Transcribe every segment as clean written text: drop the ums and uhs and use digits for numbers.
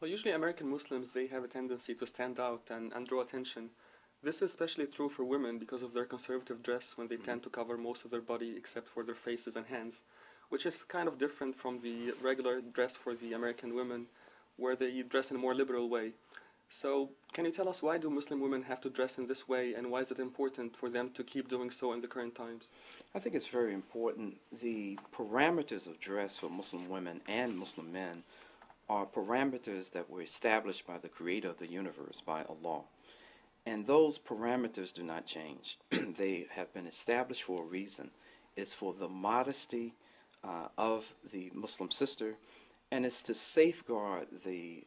Well, usually American Muslims, they have a tendency to stand out and draw attention. This is especially true for women because of their conservative dress when they tend to cover most of their body except for their faces and hands, which is kind of different from the regular dress for the American women where they dress in a more liberal way. So, can you tell us why do Muslim women have to dress in this way and why is it important for them to keep doing so in the current times? I think it's very important. The parameters of dress for Muslim women and Muslim men are parameters that were established by the creator of the universe, by Allah. And those parameters do not change. They have been established for a reason. It's for the modesty of the Muslim sister, and it's to safeguard the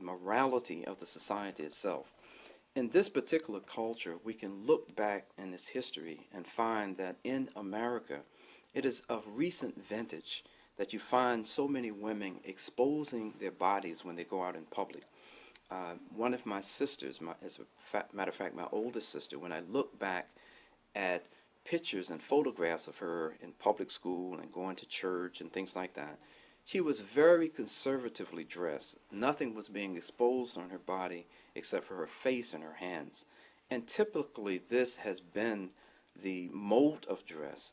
morality of the society itself. In this particular culture, we can look back in its history and find that in America, it is of recent vintage that you find so many women exposing their bodies when they go out in public. One of my sisters, as a matter of fact, my oldest sister, when I look back at pictures and photographs of her in public school and going to church and things like that, she was very conservatively dressed. Nothing was being exposed on her body except for her face and her hands. And typically this has been the mode of dress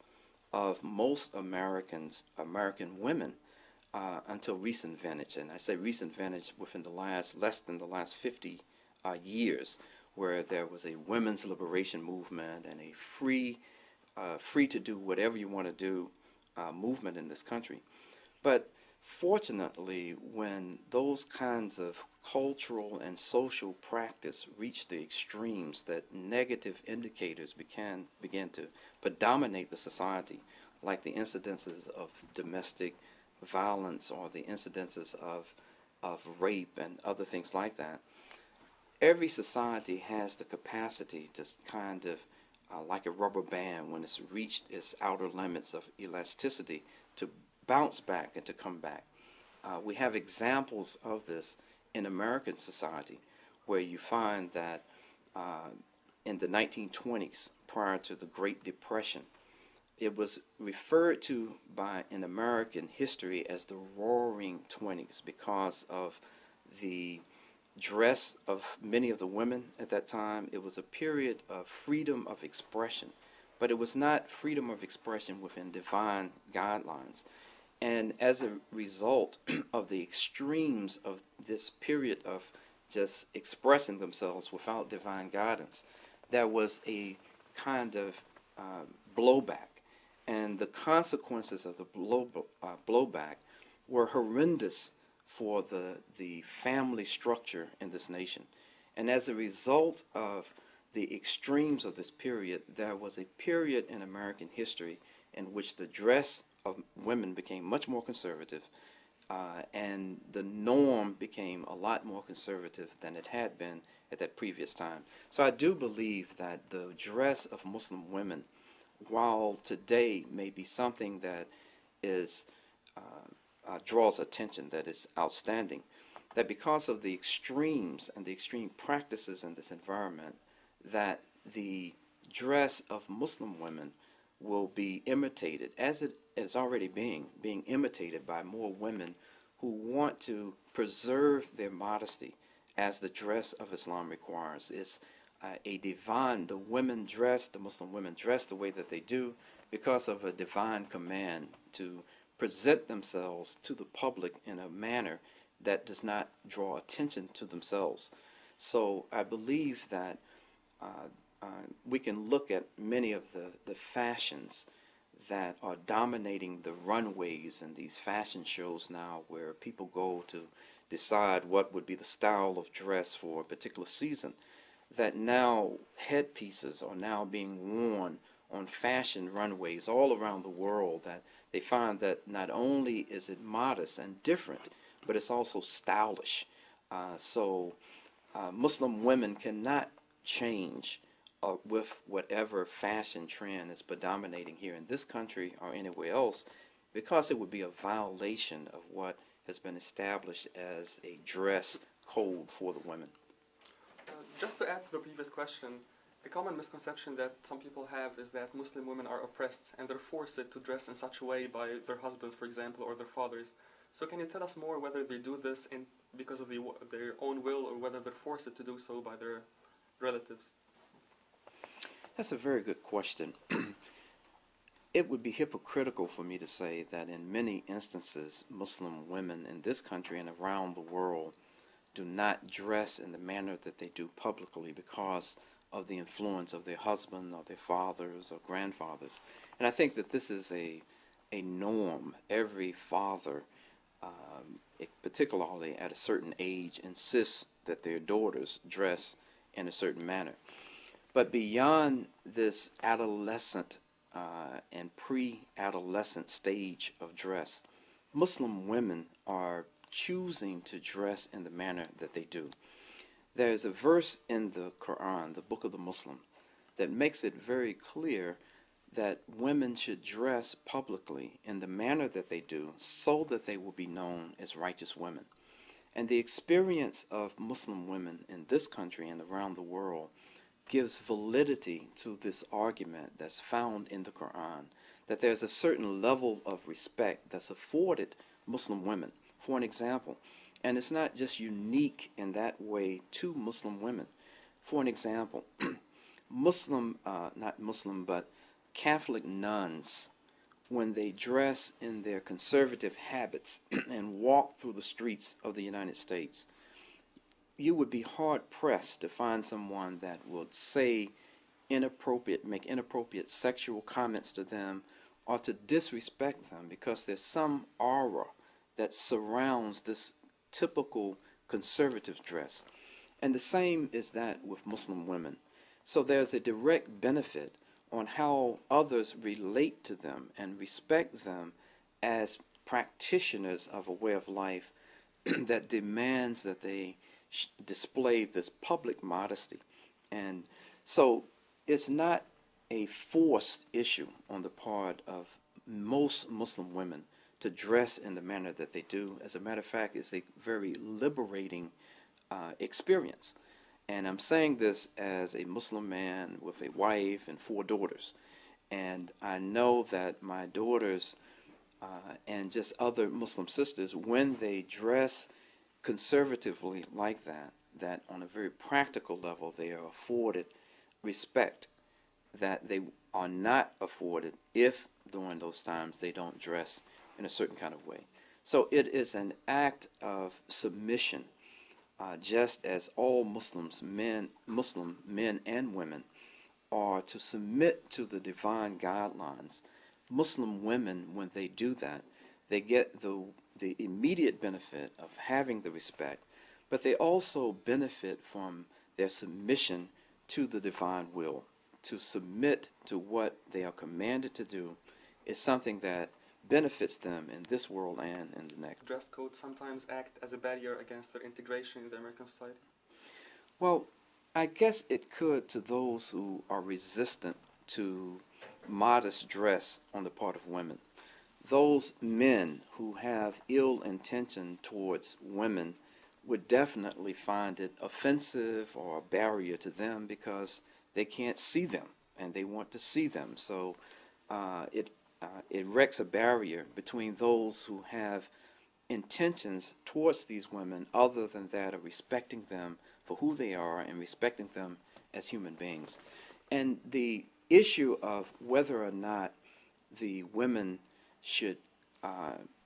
of most American women until recent vintage. And I say recent vintage within the less than the last 50 years, where there was a women's liberation movement and a free to do whatever you want to do movement in this country. But fortunately, when those kinds of cultural and social practice reached the extremes, that negative indicators began to predominate the society, like the incidences of domestic violence or the incidences of rape and other things like that. Every society has the capacity to kind of, like a rubber band, when it's reached its outer limits of elasticity, to bounce back and to come back. We have examples of this in American society, where you find that in the 1920s, prior to the Great Depression, it was referred to in American history as the Roaring Twenties because of the dress of many of the women at that time. It was a period of freedom of expression, but it was not freedom of expression within divine guidelines. And as a result of the extremes of this period of just expressing themselves without divine guidance, there was a kind of blowback. And the consequences of the blowback were horrendous for the family structure in this nation. And as a result of the extremes of this period, there was a period in American history in which the dress of women became much more conservative, and the norm became a lot more conservative than it had been at that previous time. So I do believe that the dress of Muslim women, while today may be something that is draws attention, that is outstanding, that because of the extremes and the extreme practices in this environment, that the dress of Muslim women will be imitated, as it is already being imitated by more women who want to preserve their modesty as the dress of Islam requires. It's a divine, the Muslim women dress the way that they do because of a divine command to present themselves to the public in a manner that does not draw attention to themselves. So I believe that we can look at many of the fashions that are dominating the runways and these fashion shows now, where people go to decide what would be the style of dress for a particular season, that now headpieces are now being worn on fashion runways all around the world, that they find that not only is it modest and different, but it's also stylish. So Muslim women cannot change with whatever fashion trend is predominating here in this country or anywhere else, because it would be a violation of what has been established as a dress code for the women. Just to add to the previous question, a common misconception that some people have is that Muslim women are oppressed and they're forced to dress in such a way by their husbands, for example, or their fathers. So can you tell us more whether they do this because of their own will, or whether they're forced to do so by their relatives? That's a very good question. It would be hypocritical for me to say that in many instances, Muslim women in this country and around the world do not dress in the manner that they do publicly because of the influence of their husband or their fathers or grandfathers. And I think that this is a norm. Every father, particularly at a certain age, insists that their daughters dress in a certain manner. But beyond this adolescent and pre-adolescent stage of dress, Muslim women are choosing to dress in the manner that they do. There's a verse in the Quran, the book of the Muslim, that makes it very clear that women should dress publicly in the manner that they do so that they will be known as righteous women. And the experience of Muslim women in this country and around the world gives validity to this argument that's found in the Quran, that there's a certain level of respect that's afforded Muslim women. For an example, and it's not just unique in that way to Muslim women. For an example, not Muslim, but Catholic nuns, when they dress in their conservative habits and walk through the streets of the United States, you would be hard-pressed to find someone that would say make inappropriate sexual comments to them or to disrespect them, because there's some aura that surrounds this typical conservative dress. And the same is that with Muslim women. So there's a direct benefit on how others relate to them and respect them as practitioners of a way of life that demands that they display this public modesty. And so it's not a forced issue on the part of most Muslim women to dress in the manner that they do. As a matter of fact, it's a very liberating experience. And I'm saying this as a Muslim man with a wife and 4 daughters. And I know that my daughters and just other Muslim sisters, when they dress conservatively like that, that on a very practical level they are afforded respect that they are not afforded if during those times they don't dress in a certain kind of way. So it is an act of submission, just as all Muslim men and women are to submit to the divine guidelines. Muslim women, when they do that, they get the immediate benefit of having the respect, but they also benefit from their submission to the divine will. To submit to what they are commanded to do is something that benefits them in this world and in the next. Dress codes sometimes act as a barrier against their integration in the American society? Well, I guess it could to those who are resistant to modest dress on the part of women. Those men who have ill intention towards women would definitely find it offensive or a barrier to them because they can't see them and they want to see them. So it erects a barrier between those who have intentions towards these women other than that of respecting them for who they are and respecting them as human beings. And the issue of whether or not the women should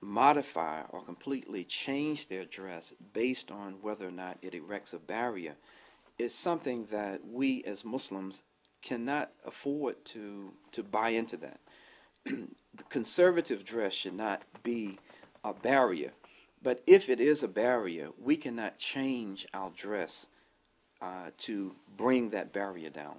modify or completely change their dress based on whether or not it erects a barrier is something that we as Muslims cannot afford to buy into that. The conservative dress should not be a barrier, but if it is a barrier, we cannot change our dress to bring that barrier down.